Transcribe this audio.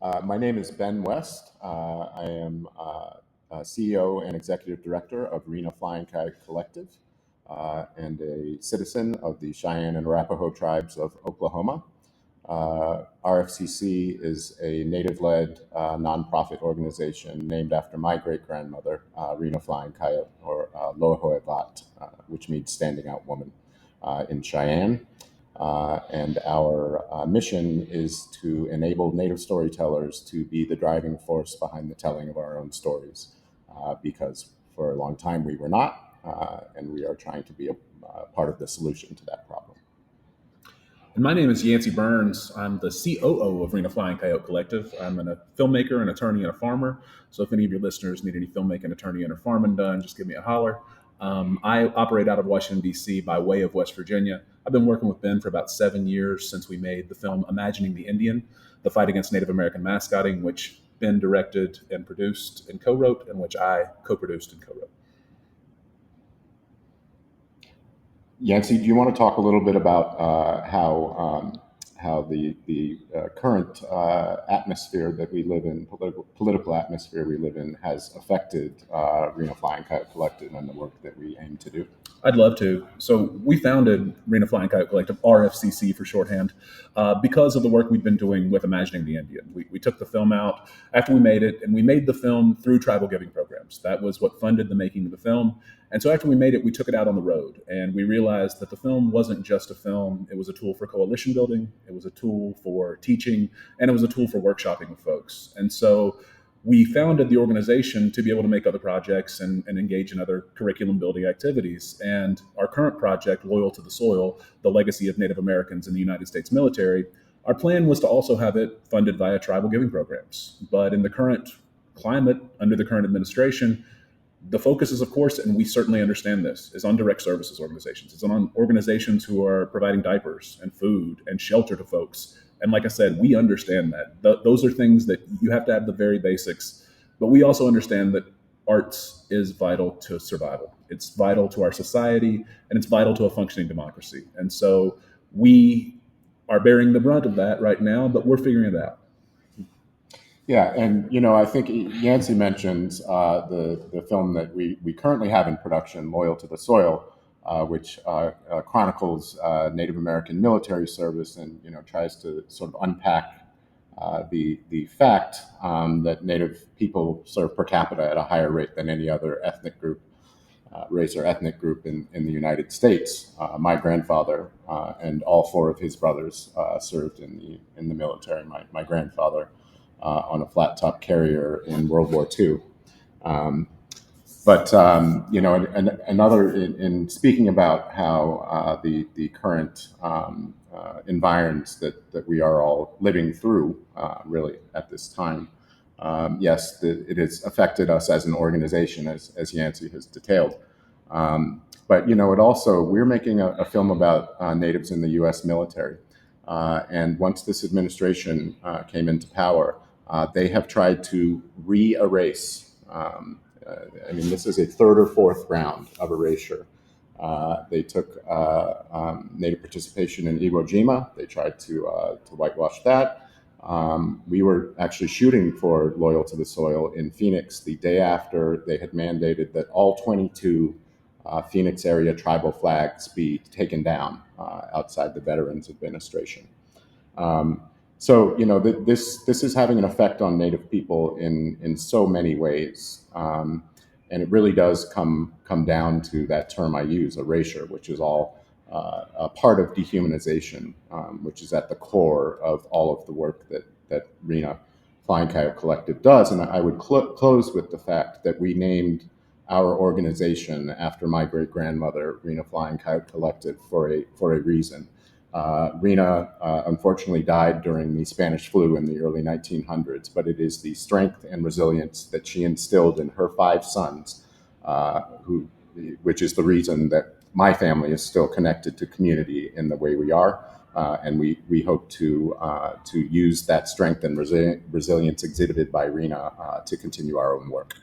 My name is Ben West. I am CEO and Executive Director of Rena Flying Kite Collective and a citizen of the Cheyenne and Arapaho tribes of Oklahoma. RFCC is a Native-led nonprofit organization named after my great-grandmother, Rena Flying Coyote, or Loahoevat, which means standing out woman in Cheyenne. And our mission is to enable Native storytellers to be the driving force behind the telling of our own stories, because for a long time we were not, and we are trying to be a part of the solution to that problem. And my name is Yancey Burns. I'm the COO of Rena Flying Coyote Collective. I'm a filmmaker, an attorney, and a farmer. So if any of your listeners need any filmmaking, attorney, and or farming done, just give me a holler. I operate out of Washington, D.C. by way of West Virginia. I've been working with Ben for about 7 years since we made the film Imagining the Indian, the fight against Native American mascoting, which Ben directed and produced and co-wrote, and which I co-produced and co-wrote. Yancey, do you want to talk a little bit about how the current atmosphere that we live in, political atmosphere we live in, has affected Rena Flying Coyote Collective and the work that we aim to do? I'd love to. So we founded Rena Flying Coyote Collective, RFCC for shorthand, because of the work we've been doing with Imagining the Indian. We took the film out after we made it, and we made the film through tribal giving programs. That was what funded the making of the film. And so after we made it, we took it out on the road, and we realized that the film wasn't just a film. It was a tool for coalition building, it was a tool for teaching, and it was a tool for workshopping with folks. And so we founded the organization to be able to make other projects and engage in other curriculum building activities. And our current project, Loyal to the Soil, the legacy of Native Americans in the United States military, our plan was to also have it funded via tribal giving programs. But in the current climate, under the current administration, the focus is, of course, and we certainly understand this, is on direct services organizations. It's on organizations who are providing diapers and food and shelter to folks. And like I said, we understand that. Those are things that you have to have the very basics. But we also understand that arts is vital to survival. It's vital to our society, and it's vital to a functioning democracy. And so we are bearing the brunt of that right now, but we're figuring it out. Yeah, and I think Yancey mentions the film that we currently have in production, Loyal to the Soil, which chronicles Native American military service and tries to sort of unpack the fact that Native people serve per capita at a higher rate than any other ethnic group, race or ethnic group in the United States. My grandfather and all four of his brothers served in the military. My grandfather on a flat-top carrier in World War II. Another in speaking about how the current environs that we are all living through, really at this time, yes, it has affected us as an organization, as Yancey has detailed. But it also, we're making a film about Natives in the U.S. military, and once this administration came into power, they have tried to re-erase. This is a third or fourth round of erasure. They took Native participation in Iwo Jima. They tried to whitewash that. We were actually shooting for Loyal to the Soil in Phoenix the day after they had mandated that all 22 Phoenix area tribal flags be taken down outside the Veterans Administration. So this is having an effect on Native people in so many ways, and it really does come down to that term I use, erasure, which is all a part of dehumanization, which is at the core of all of the work that Rena Flying Coyote Collective does. And I would close with the fact that we named our organization after my great grandmother, Rena Flying Coyote Collective, for a reason. Rena unfortunately died during the Spanish flu in the early 1900s, but it is the strength and resilience that she instilled in her 5 sons, which is the reason that my family is still connected to community in the way we are, and we hope to use that strength and resilience exhibited by Rena to continue our own work.